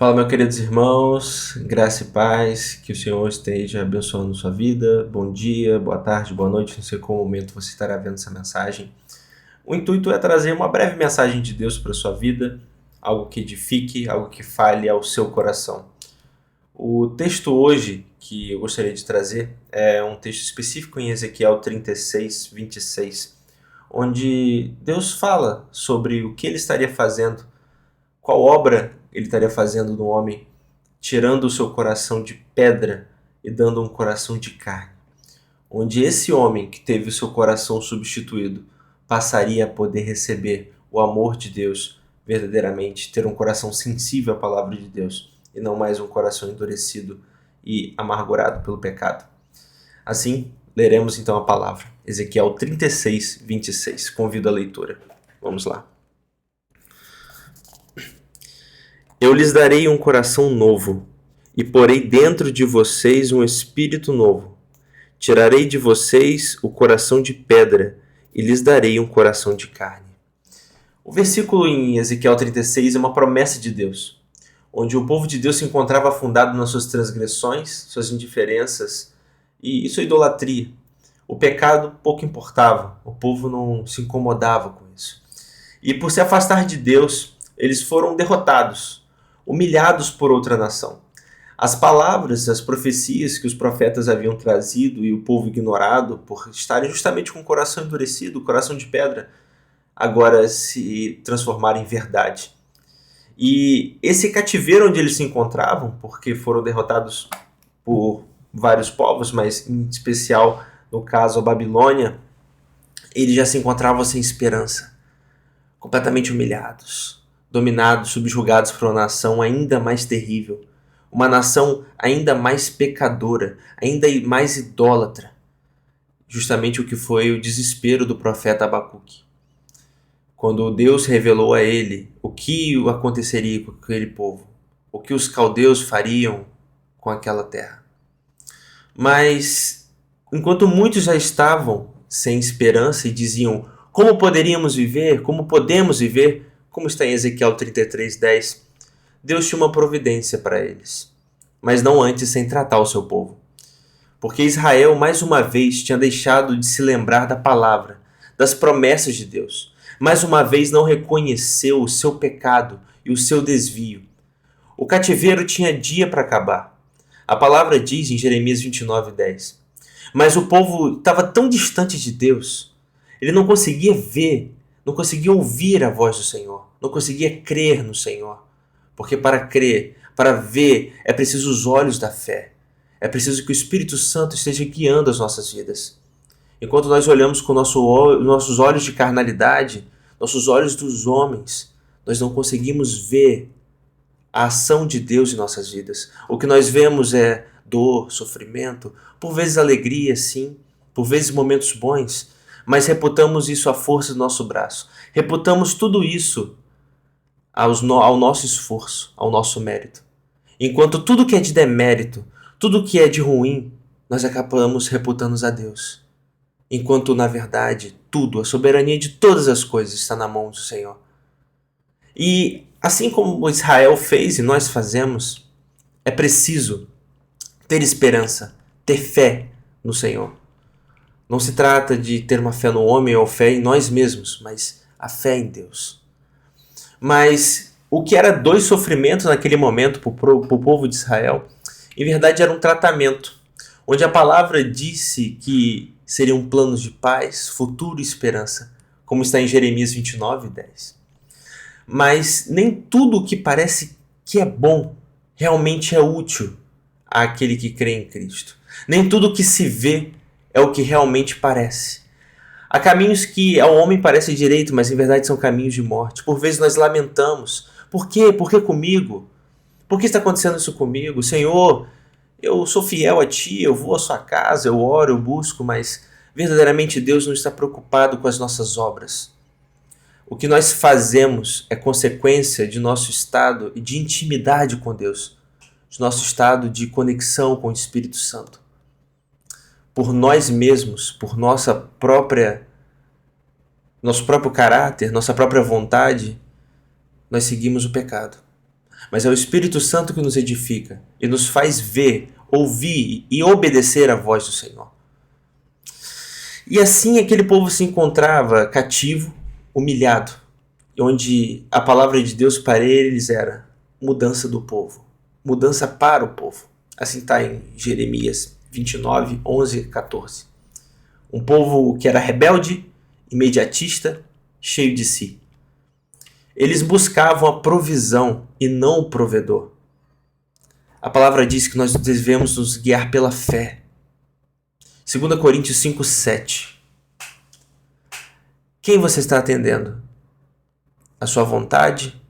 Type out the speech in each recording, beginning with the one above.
Fala, meus queridos irmãos, graça e paz, que o Senhor esteja abençoando sua vida. Bom dia, boa tarde, boa noite, não sei qual momento você estará vendo essa mensagem. O intuito é trazer uma breve mensagem de Deus para a sua vida, algo que edifique, algo que fale ao seu coração. O texto hoje que eu gostaria de trazer é um texto específico em Ezequiel 36, 26, onde Deus fala sobre o que ele estaria fazendo, qual obra ele estaria fazendo no homem, tirando o seu coração de pedra e dando um coração de carne. Onde esse homem que teve o seu coração substituído passaria a poder receber o amor de Deus verdadeiramente, ter um coração sensível à palavra de Deus e não mais um coração endurecido e amargurado pelo pecado. Assim, leremos então a palavra. Ezequiel 36, 26. Convido a leitura. Vamos lá. Eu lhes darei um coração novo, e porei dentro de vocês um espírito novo. Tirarei de vocês o coração de pedra, e lhes darei um coração de carne. O versículo em Ezequiel 36 é uma promessa de Deus, onde o povo de Deus se encontrava afundado nas suas transgressões, suas indiferenças e sua idolatria. O pecado pouco importava, o povo não se incomodava com isso. E por se afastar de Deus, eles foram derrotados, humilhados por outra nação. As palavras, as profecias que os profetas haviam trazido e o povo ignorado por estarem justamente com o coração endurecido, o coração de pedra, agora se transformaram em verdade. E esse cativeiro onde eles se encontravam, porque foram derrotados por vários povos, mas em especial, no caso, a Babilônia, eles já se encontravam sem esperança, completamente humilhados, dominados, subjugados por uma nação ainda mais terrível, uma nação ainda mais pecadora, ainda mais idólatra. Justamente o que foi o desespero do profeta Abacuque. Quando Deus revelou a ele o que aconteceria com aquele povo, o que os caldeus fariam com aquela terra. Mas, enquanto muitos já estavam sem esperança e diziam: como poderíamos viver? Como podemos viver? Como está em Ezequiel 33, 10, Deus tinha uma providência para eles, mas não antes sem tratar o seu povo. Porque Israel, mais uma vez, tinha deixado de se lembrar da palavra, das promessas de Deus. Mais uma vez não reconheceu o seu pecado e o seu desvio. O cativeiro tinha dia para acabar. A palavra diz em Jeremias 29, 10. Mas o povo estava tão distante de Deus, ele não conseguia ver, não conseguia ouvir a voz do Senhor, não conseguia crer no Senhor. Porque para crer, para ver, é preciso os olhos da fé. É preciso que o Espírito Santo esteja guiando as nossas vidas. Enquanto nós olhamos com nossos olhos de carnalidade, nossos olhos dos homens, nós não conseguimos ver a ação de Deus em nossas vidas. O que nós vemos é dor, sofrimento, por vezes alegria, sim, por vezes momentos bons, mas reputamos isso à força do nosso braço. Reputamos tudo isso ao nosso esforço, ao nosso mérito. Enquanto tudo que é de demérito, tudo que é de ruim, nós acabamos reputando a Deus. Enquanto, na verdade, tudo, a soberania de todas as coisas está na mão do Senhor. E assim como Israel fez e nós fazemos, é preciso ter esperança, ter fé no Senhor. Não se trata de ter uma fé no homem ou fé em nós mesmos, mas a fé em Deus. Mas o que era dois sofrimentos naquele momento para o povo de Israel, em verdade era um tratamento, onde a palavra disse que seriam planos de paz, futuro e esperança, como está em Jeremias 29, 10. Mas nem tudo o que parece que é bom realmente é útil àquele que crê em Cristo. Nem tudo o que se vê é o que realmente parece. Há caminhos que ao homem parecem direito, mas em verdade são caminhos de morte. Por vezes nós lamentamos. Por quê? Por que comigo? Por que está acontecendo isso comigo? Senhor, eu sou fiel a Ti, eu vou à Sua casa, eu oro, eu busco, mas verdadeiramente Deus não está preocupado com as nossas obras. O que nós fazemos é consequência de nosso estado de intimidade com Deus, de nosso estado de conexão com o Espírito Santo. Por nós mesmos, por nosso próprio caráter, nossa própria vontade, nós seguimos o pecado. mas é o Espírito Santo que nos edifica e nos faz ver, ouvir e obedecer à voz do Senhor. E assim aquele povo se encontrava cativo, humilhado, onde a palavra de Deus para eles era mudança do povo, mudança para o povo. Assim está em Jeremias 29, 11, 14. Um povo que era rebelde, imediatista, cheio de si. Eles buscavam a provisão e não o provedor. A palavra diz que nós devemos nos guiar pela fé. 2 Coríntios 5, 7. Quem você está atendendo? A sua vontade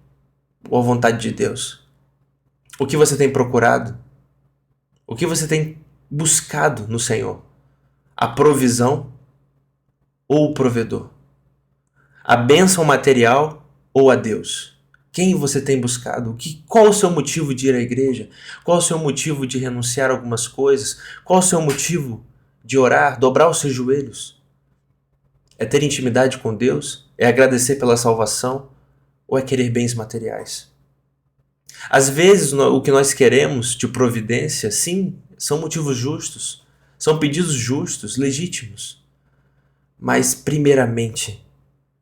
ou a vontade de Deus? O que você tem procurado? O que você tem buscado no Senhor? A provisão ou o provedor? A bênção material ou a Deus? Quem você tem buscado? Qual o seu motivo de ir à igreja? Qual o seu motivo de renunciar a algumas coisas? Qual o seu motivo de orar, dobrar os seus joelhos? É ter intimidade com Deus? É agradecer pela salvação? Ou é querer bens materiais? Às vezes o que nós queremos de providência, sim, são motivos justos, são pedidos justos, legítimos. Mas primeiramente,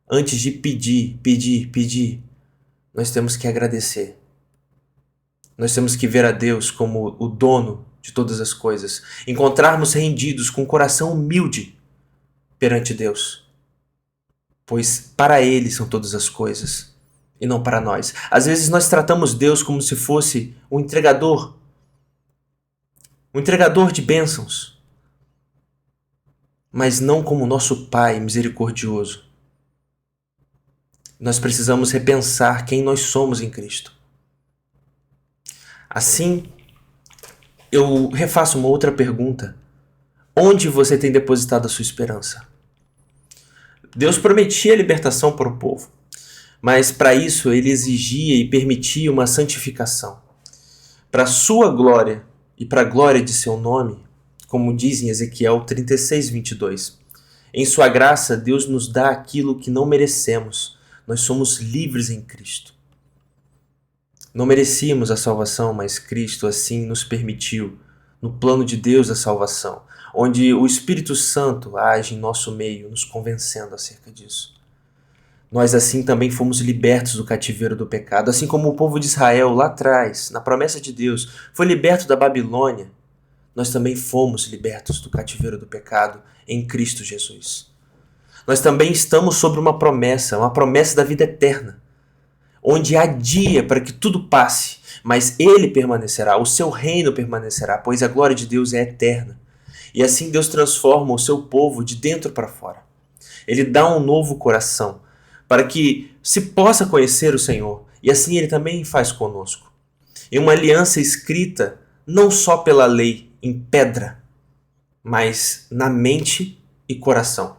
antes de pedir, nós temos que agradecer. Nós temos que ver a Deus como o dono de todas as coisas. Encontrarmos rendidos com o coração humilde perante Deus. Pois para Ele são todas as coisas e não para nós. Às vezes nós tratamos Deus como se fosse um entregador de bênçãos, mas não como nosso Pai misericordioso. Nós precisamos repensar quem nós somos em Cristo. Assim, eu refaço uma outra pergunta. Onde você tem depositado a sua esperança? Deus prometia a libertação para o povo, mas para isso ele exigia e permitia uma santificação. Para a sua glória e para a glória de seu nome, como diz em Ezequiel 36, 22. Em sua graça, Deus nos dá aquilo que não merecemos. Nós somos livres em Cristo. Não merecíamos a salvação, mas Cristo assim nos permitiu, no plano de Deus a salvação, onde o Espírito Santo age em nosso meio, nos convencendo acerca disso. Nós assim também fomos libertos do cativeiro do pecado, assim como o povo de Israel lá atrás, na promessa de Deus, foi liberto da Babilônia. Nós também fomos libertos do cativeiro do pecado em Cristo Jesus. Nós também estamos sobre uma promessa da vida eterna, onde há dia para que tudo passe, mas Ele permanecerá, o seu reino permanecerá, pois a glória de Deus é eterna. E assim Deus transforma o seu povo de dentro para fora. Ele dá um novo coração, para que se possa conhecer o Senhor, e assim Ele também faz conosco. Em uma aliança escrita não só pela lei, em pedra, mas na mente e coração,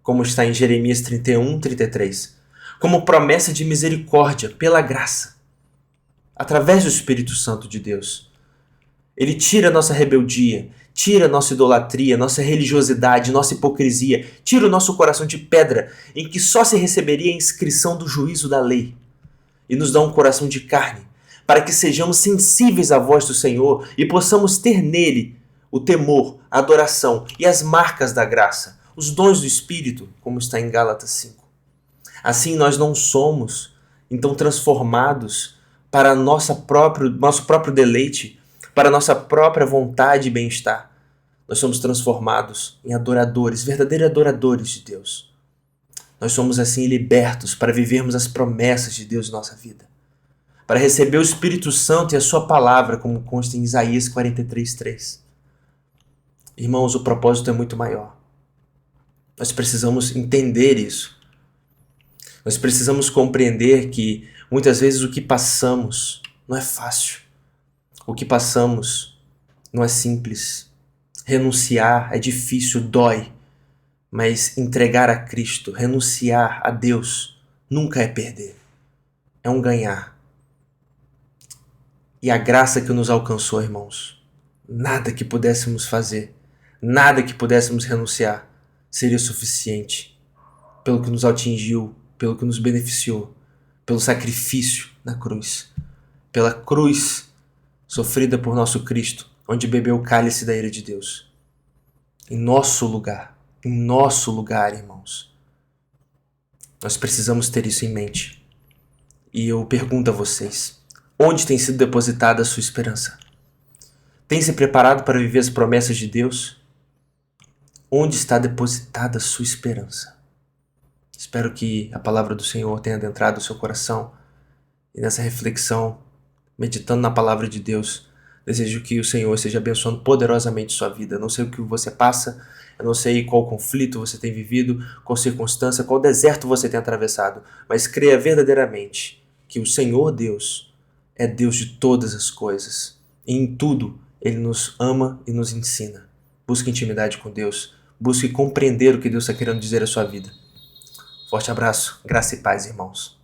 como está em Jeremias 31, 33, como promessa de misericórdia pela graça, através do Espírito Santo de Deus. Ele tira nossa rebeldia, tira nossa idolatria, nossa religiosidade, nossa hipocrisia, tira o nosso coração de pedra, em que só se receberia a inscrição do juízo da lei, e nos dá um coração de carne, para que sejamos sensíveis à voz do Senhor e possamos ter nele o temor, a adoração e as marcas da graça, os dons do Espírito, como está em Gálatas 5. Assim nós não somos, então, transformados para nosso próprio deleite, para nossa própria vontade e bem-estar. Nós somos transformados em adoradores, verdadeiros adoradores de Deus. Nós somos assim libertos para vivermos as promessas de Deus em nossa vida, para receber o Espírito Santo e a sua palavra, como consta em Isaías 43, 3. Irmãos, o propósito é muito maior. Nós precisamos entender isso. Nós precisamos compreender que muitas vezes o que passamos não é fácil. O que passamos não é simples. Renunciar é difícil, dói. Mas entregar a Cristo, renunciar a Deus, nunca é perder. É um ganhar. E a graça que nos alcançou, irmãos, nada que pudéssemos fazer, nada que pudéssemos renunciar, seria suficiente pelo que nos atingiu, pelo que nos beneficiou, pelo sacrifício na cruz. pela cruz sofrida por nosso Cristo, onde bebeu o cálice da ira de Deus. Em nosso lugar, irmãos. Nós precisamos ter isso em mente. E eu pergunto a vocês, onde tem sido depositada a sua esperança? Tem se preparado para viver as promessas de Deus? Onde está depositada a sua esperança? Espero que a palavra do Senhor tenha adentrado o seu coração. E nessa reflexão, meditando na palavra de Deus, desejo que o Senhor esteja abençoando poderosamente sua vida. Eu não sei o que você passa, eu não sei qual conflito você tem vivido, qual circunstância, qual deserto você tem atravessado, mas creia verdadeiramente que o Senhor Deus é Deus de todas as coisas. E em tudo, Ele nos ama e nos ensina. Busque intimidade com Deus, busque compreender o que Deus está querendo dizer à sua vida. Forte abraço, graça e paz, irmãos.